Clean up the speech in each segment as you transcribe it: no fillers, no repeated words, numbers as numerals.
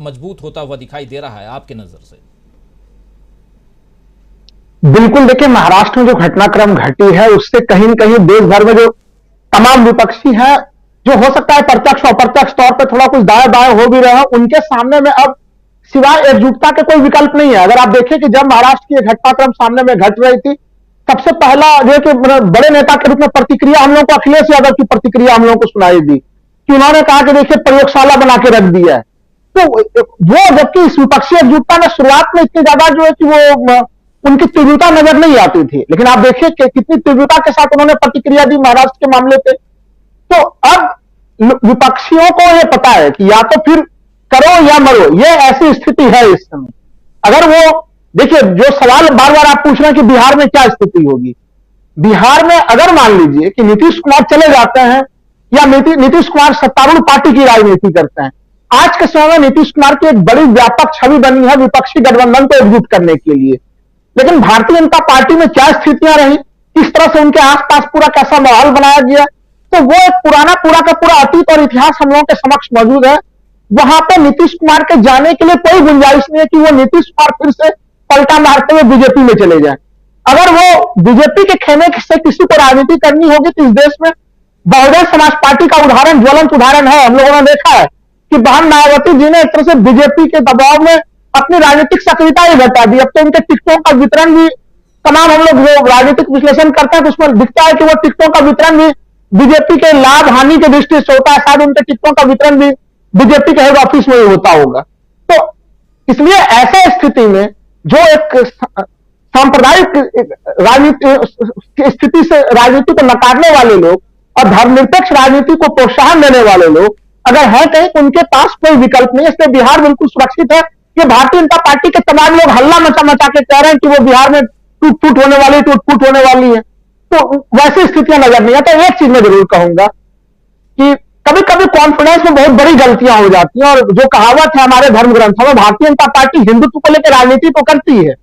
मजबूत होता हुआ दिखाई दे रहा है आपके नजर से? बिल्कुल, देखिए महाराष्ट्र में जो घटनाक्रम घटी है उससे कहीं न कहीं देश भर में जो तमाम विपक्षी हैं, जो हो सकता है प्रत्यक्ष और अप्रत्यक्ष तौर पे थोड़ा कुछ दाएं-बाएं हो भी रहे हो, उनके सामने में अब सिवाय एकजुटता के कोई विकल्प नहीं है। अगर आप देखें कि जब महाराष्ट्र की घटनाक्रम सामने में घट रही थी, सबसे पहला जो कि बड़े नेता के रूप में प्रतिक्रिया हम लोगों को अखिलेश यादव की प्रतिक्रिया हम लोगों को सुनाई दी कि उन्होंने कहा कि देखिए प्रयोगशाला बना के रख दिया है। तो वो जबकि इस विपक्षी एकजुटता में शुरुआत में इतनी ज्यादा जो है कि वो उनकी तीव्रता नजर नहीं आती थी, लेकिन आप देखिए कि कितनी तीव्रता के साथ उन्होंने प्रतिक्रिया दी महाराष्ट्र के मामले पे। तो अब विपक्षियों को यह पता है कि या तो फिर करो या मरो, ये ऐसी स्थिति है इस समय। अगर वो देखिए जो सवाल बार बार आप पूछ रहे हैं कि बिहार में क्या स्थिति होगी, बिहार में अगर मान लीजिए कि नीतीश कुमार चले जाते हैं या नीतीश कुमार सत्तारूढ़ पार्टी की राजनीति करते हैं, आज के समय में नीतीश कुमार की एक बड़ी व्यापक छवि बनी है विपक्षी गठबंधन को एकजुट करने के लिए। लेकिन भारतीय जनता पार्टी में क्या स्थितियां रही, किस तरह से उनके आसपास पूरा कैसा माहौल बनाया गया, तो वो एक पूरा का पूरा अतीत और इतिहास हम लोगों के समक्ष मौजूद है। वहां पे नीतीश कुमार के जाने के लिए कोई गुंजाइश नहीं है कि वो नीतीश कुमार फिर से पलटा मारते हुए बीजेपी में चले जाएं। अगर वो बीजेपी के खेमे से किसी को राजनीति करनी होगी तो इस देश में बहुजन समाज पार्टी का उदाहरण, ज्वलंत उदाहरण है। हम लोगों ने देखा है कि बहन मायावती जी ने एक तरह से बीजेपी के दबाव में अपनी राजनीतिक सक्रियता ही घटा दी। अब तो उनके टिकटों का वितरण भी तमाम हम लोग जो राजनीतिक विश्लेषण करते हैं तो उसमें दिखता है कि वो टिकटों का वितरण भी बीजेपी के लाभ हानि के दृष्टि से होता है। शायद उनके टिकटों का वितरण भी बीजेपी के हेड ऑफिस में ही होता होगा। तो इसलिए ऐसे स्थिति में जो एक सांप्रदायिक राजनीति स्थिति से राजनीति को नकारने वाले लोग और धर्मनिरपेक्ष राजनीति को प्रोत्साहन देने वाले लोग अगर है कहीं तो उनके पास कोई विकल्प नहीं। इसलिए बिहार बिल्कुल सुरक्षित है। ये भारतीय जनता पार्टी के तमाम लोग हल्ला मचा मचा के कह रहे हैं कि वो बिहार में टूट फूट होने वाली है, तो वैसी स्थितियां नजर नहीं आती। तो एक चीज मैं जरूर कहूंगा कि कभी कभी कॉन्फिडेंस में बहुत बड़ी गलतियां हो जाती हैं, और जो कहावत है हमारे धर्म ग्रंथों में, भारतीय जनता पार्टी हिंदुत्व को लेकर राजनीति तो करती है,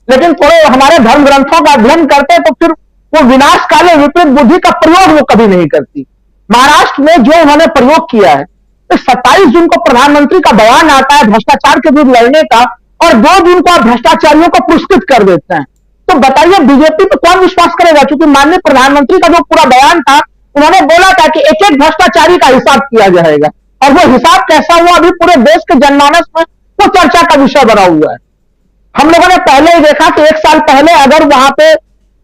लेकिन थोड़े हमारे धर्म ग्रंथों का अध्ययन करते हैं तो फिर वो विनाशकाली विपरीत बुद्धि का प्रयोग वो कभी नहीं करती। महाराष्ट्र में जो उन्होंने प्रयोग किया है, 27 जून को प्रधानमंत्री का बयान आता है भ्रष्टाचार के विरुद्ध लड़ने का, और 2 जून को आप भ्रष्टाचारियों को पुरस्कृत कर देते हैं। तो बताइए बीजेपी पे कौन विश्वास करेगा? क्योंकि माननीय प्रधानमंत्री का जो पूरा बयान था, उन्होंने बोला था कि एक एक भ्रष्टाचारी का हिसाब किया जाएगा, और वो हिसाब कैसा हुआ अभी पूरे देश के जनमानस में वो चर्चा का विषय बना हुआ है। हम लोगों ने पहले ही देखा कि 1 साल पहले अगर वहां पे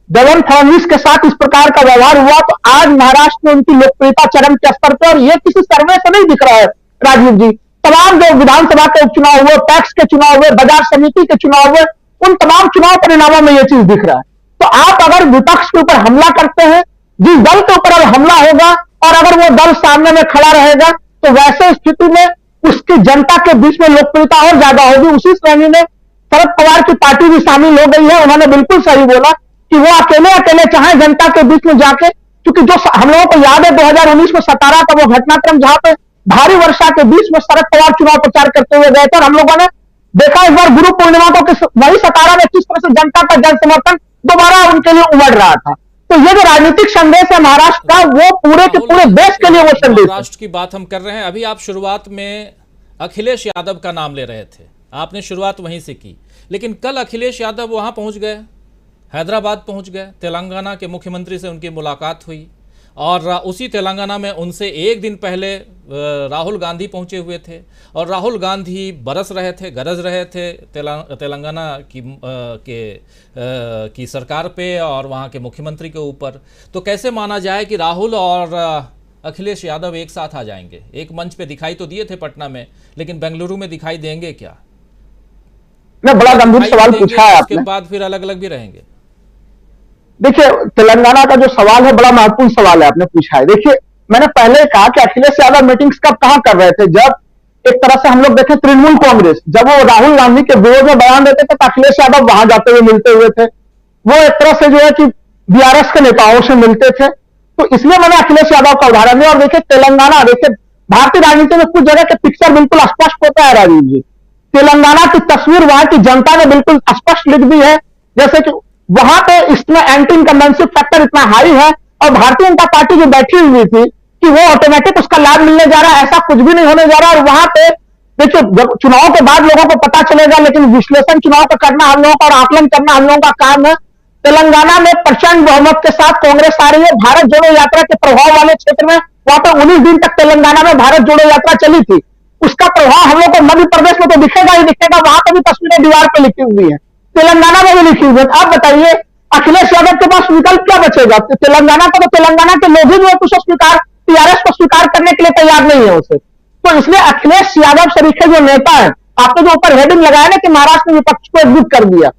देवेंद्र फडणवीस के साथ इस प्रकार का व्यवहार हुआ तो आज महाराष्ट्र में उनकी लोकप्रियता चरम के स्तर पर, और ये किसी सर्वे से नहीं दिख रहा है राजीव जी। तमाम जो विधानसभा के उपचुनाव हुए, पैक्स के चुनाव हुए, बाजार समिति के चुनाव हुए, उन तमाम चुनाव परिणामों में यह चीज दिख रहा है। तो आप अगर विपक्ष के ऊपर हमला करते हैं, जिस दल के ऊपर हमला होगा और अगर वो दल सामने में खड़ा रहेगा तो वैसे स्थिति में उसकी जनता के बीच में लोकप्रियता और ज्यादा होगी। उसी श्रेणी में शरद पवार की पार्टी भी शामिल हो गई है। उन्होंने बिल्कुल सही बोला कि वो अकेले चाहे जनता के बीच में जाके, क्योंकि जो हम लोगों को याद है 2019 में सतारा का वो घटनाक्रम जहां पे भारी वर्षा के बीच में शरद पवार चुनाव प्रचार करते हुए गए थे, और हम लोगों ने देखा इस बार गुरु पूर्णिमा को वही सतारा में किस तरह से जनता का जन समर्थन दोबारा उनके लिए उमड़ रहा था। तो ये जो राजनीतिक संदेश है महाराष्ट्र का, वो पूरे के पूरे देश के लिए वो संदेश है। महाराष्ट्र की बात हम कर रहे हैं। अभी आप शुरुआत में अखिलेश यादव का नाम ले रहे थे, आपने शुरुआत वहीं से की, लेकिन कल अखिलेश यादव वहां पहुंच गए, हैदराबाद पहुंच गए, तेलंगाना के मुख्यमंत्री से उनकी मुलाकात हुई, और उसी तेलंगाना में उनसे एक दिन पहले राहुल गांधी पहुंचे हुए थे, और राहुल गांधी बरस रहे थे, गरज रहे थे तेलंगाना की सरकार पे और वहाँ के मुख्यमंत्री के ऊपर। तो कैसे माना जाए कि राहुल और अखिलेश यादव एक साथ आ जाएंगे? एक मंच पे दिखाई तो दिए थे पटना में, लेकिन बेंगलुरु में दिखाई देंगे क्या? बड़ा गंभीर सवाल पूछा है आपने। उसके बाद फिर अलग अलग भी रहेंगे। देखिए, तेलंगाना का जो सवाल है बड़ा महत्वपूर्ण सवाल है आपने पूछा है। देखिए, मैंने पहले कहा कि अखिलेश यादव मीटिंग्स कब कहां कर रहे थे, जब एक तरह से हम लोग देखें तृणमूल कांग्रेस, जब वो राहुल गांधी के विरोध में बयान देते थे तो अखिलेश यादव वहां जाते हुए मिलते हुए थे। वो एक तरह से जो है कि बीआरएस के नेताओं से मिलते थे। तो इसलिए मैंने अखिलेश यादव का उदाहरण दिया। और देखिए तेलंगाना, देखिए भारतीय राजनीति में कुछ जगह के पिक्चर बिल्कुल स्पष्ट होता है राजीव जी। तेलंगाना की तस्वीर वहां की जनता ने बिल्कुल स्पष्ट लिख दी है, जैसे कि वहां पे इसमें एंटी इनकम्बेंसी फैक्टर इतना हाई है, और भारतीय जनता पार्टी जो बैठी हुई थी कि वो ऑटोमेटिक उसका लाभ मिलने जा रहा है, ऐसा कुछ भी नहीं होने जा रहा। और वहां पे देखिए, जब चुनाव के बाद लोगों को पता चलेगा, लेकिन विश्लेषण चुनाव का करना हम लोगों का और आकलन करना हम लोगों का काम है। तेलंगाना में प्रचंड बहुमत के साथ कांग्रेस आ रही है। भारत जोड़ो यात्रा के प्रभाव वाले क्षेत्र में वहां पर 19 दिन तक तेलंगाना में भारत जोड़ो यात्रा चली थी। उसका प्रभाव हम लोग को मध्य प्रदेश में तो दिखेगा ही दिखेगा, वहां पर भी तस्वीरें दीवार पर लिखी हुई है, तेलंगाना में भी लिखी हुई है। आप बताइए, अखिलेश यादव के पास विकल्प क्या बचेगा? तेलंगाना को तो तेलंगाना के लोग ही जो है कुछ स्वीकार, टीआरएस को स्वीकार करने के लिए तैयार नहीं है उसे। तो इसलिए अखिलेश यादव सरीखे जो नेता है, आपने जो ऊपर हेडिंग लगाया ना कि महाराष्ट्र में विपक्ष को एकजुट कर दिया,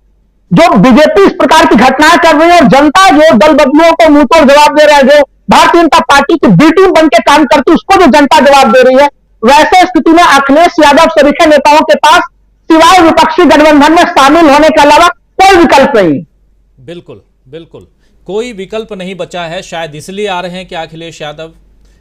जो बीजेपी इस प्रकार की घटनाएं कर रही है और जनता जो दल बदलुओं को मुंह तोड़ जवाब दे रहा है, जो भारतीय जनता पार्टी की बी टीम बन के काम करती है उसको जो जनता जवाब दे रही है, वैसे स्थिति में अखिलेश यादव सरीखे नेताओं के पास सिवाय विपक्षी गठबंधन में शामिल होने के अलावा कोई विकल्प नहीं। बिल्कुल बिल्कुल, कोई विकल्प नहीं बचा है। शायद इसलिए आ रहे हैं कि अखिलेश यादव